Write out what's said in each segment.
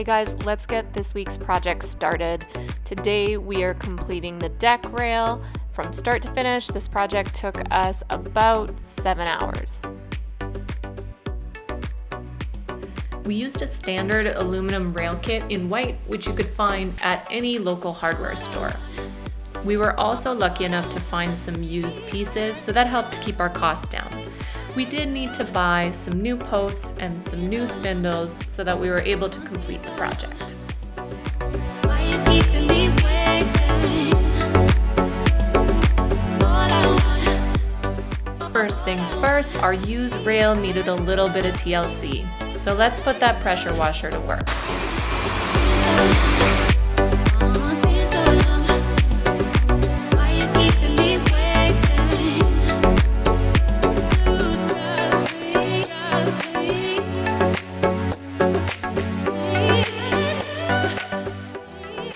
Hey guys, let's get this week's project started. Today we are completing the deck rail. From start to finish, this project took us about 7 hours. We used a standard aluminum rail kit in white, which you could find at any local hardware store. We were also lucky enough to find some used pieces, so that helped keep our costs down. We did need to buy some new posts and some new spindles so that we were able to complete the project. First things first, our used rail needed a little bit of TLC. So let's put that pressure washer to work.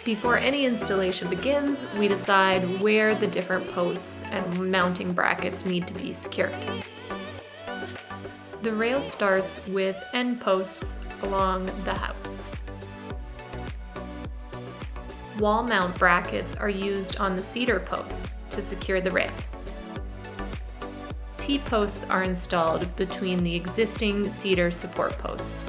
Before any installation begins, we decide where the different posts and mounting brackets need to be secured. The rail starts with end posts along the house. Wall mount brackets are used on the cedar posts to secure the rail. T-posts are installed between the existing cedar support posts.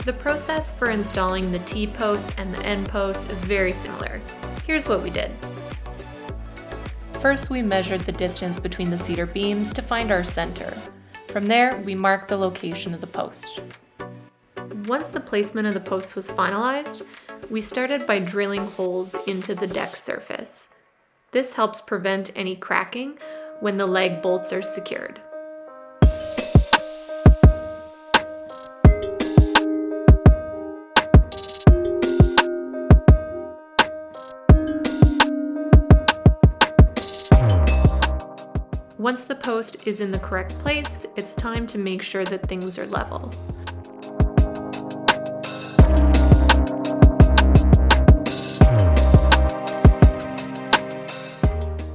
The process for installing the T-post and the end post is very similar. Here's what we did. First, we measured the distance between the cedar beams to find our center. From there, we marked the location of the post. Once the placement of the post was finalized, we started by drilling holes into the deck surface. This helps prevent any cracking when the leg bolts are secured. Once the post is in the correct place, it's time to make sure that things are level.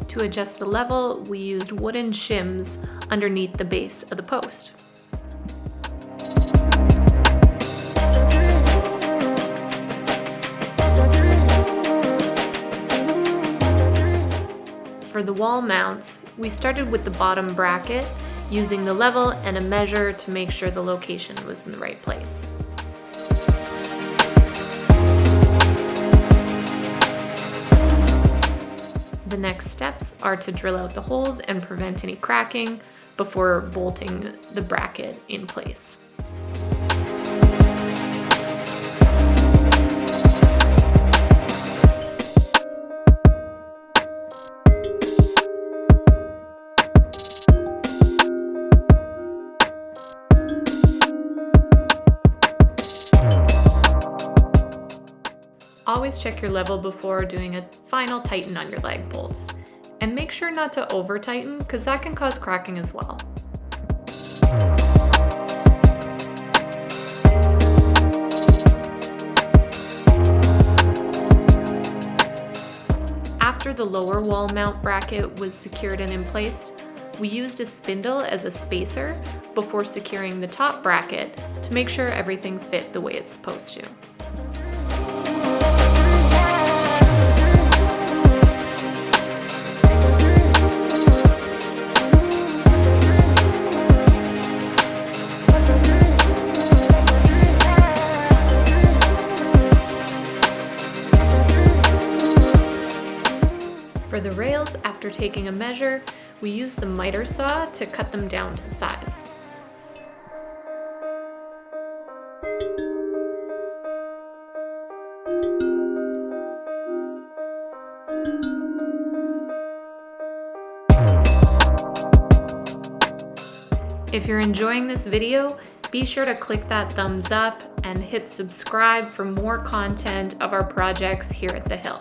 To adjust the level, we used wooden shims underneath the base of the post. For the wall mounts, we started with the bottom bracket, using the level and a measure to make sure the location was in the right place. The next steps are to drill out the holes and prevent any cracking before bolting the bracket in place. Always check your level before doing a final tighten on your leg bolts. And make sure not to over tighten, because that can cause cracking as well. After the lower wall mount bracket was secured and in place, we used a spindle as a spacer before securing the top bracket to make sure everything fit the way it's supposed to. For the rails, after taking a measure, we used the miter saw to cut them down to size. If you're enjoying this video, be sure to click that thumbs up and hit subscribe for more content of our projects here at The Hill.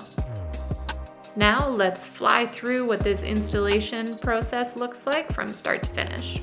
Now let's fly through what this installation process looks like from start to finish.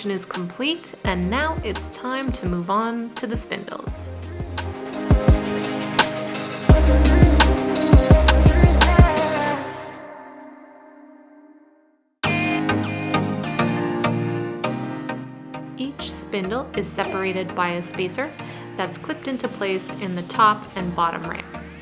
installation is complete, and now it's time to move on to the spindles. Each spindle is separated by a spacer that's clipped into place in the top and bottom rails.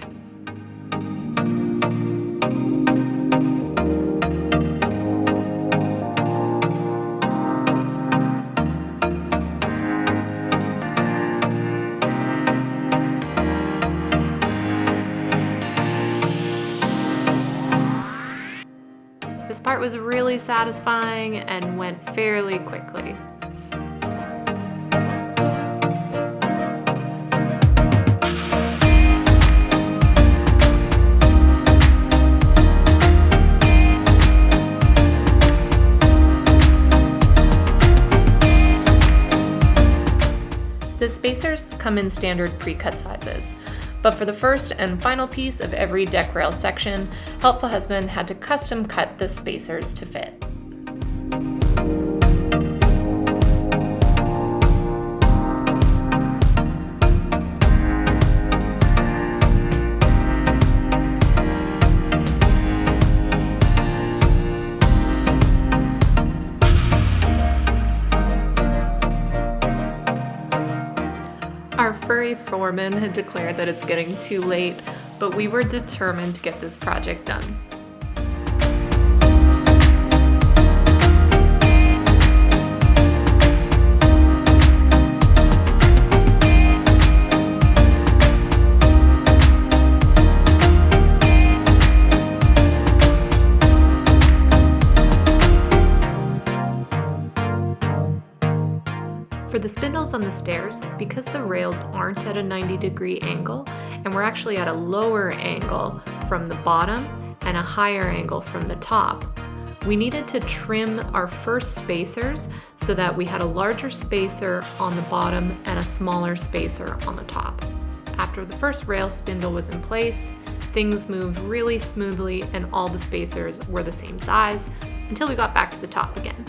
This part was really satisfying and went fairly quickly. The spacers come in standard pre-cut sizes, but for the first and final piece of every deck rail section, Helpful Husband had to custom cut the spacers to fit. Our furry foreman had declared that it's getting too late, but we were determined to get this project done. For the spindles on the stairs, because the rails aren't at a 90-degree angle, and we're actually at a lower angle from the bottom and a higher angle from the top, we needed to trim our first spacers so that we had a larger spacer on the bottom and a smaller spacer on the top. After the first rail spindle was in place, things moved really smoothly and all the spacers were the same size until we got back to the top again.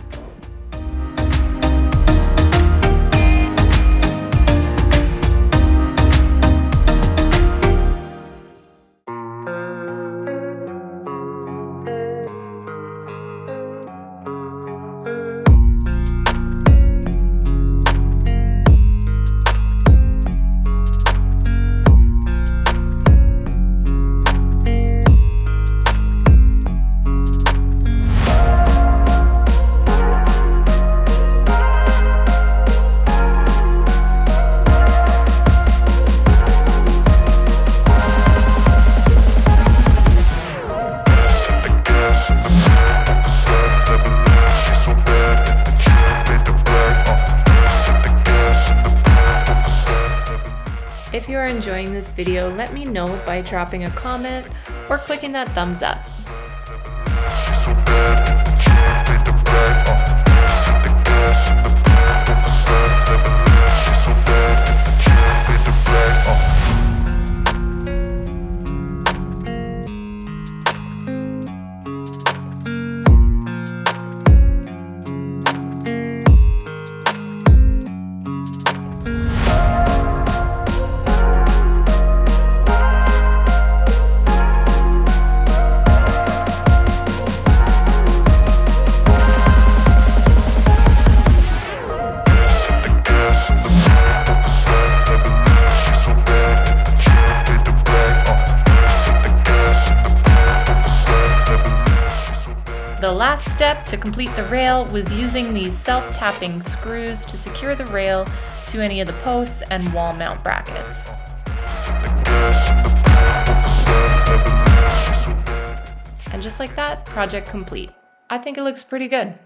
If you are enjoying this video, let me know by dropping a comment or clicking that thumbs up. The last step to complete the rail was using these self-tapping screws to secure the rail to any of the posts and wall mount brackets. And just like that, project complete. I think it looks pretty good.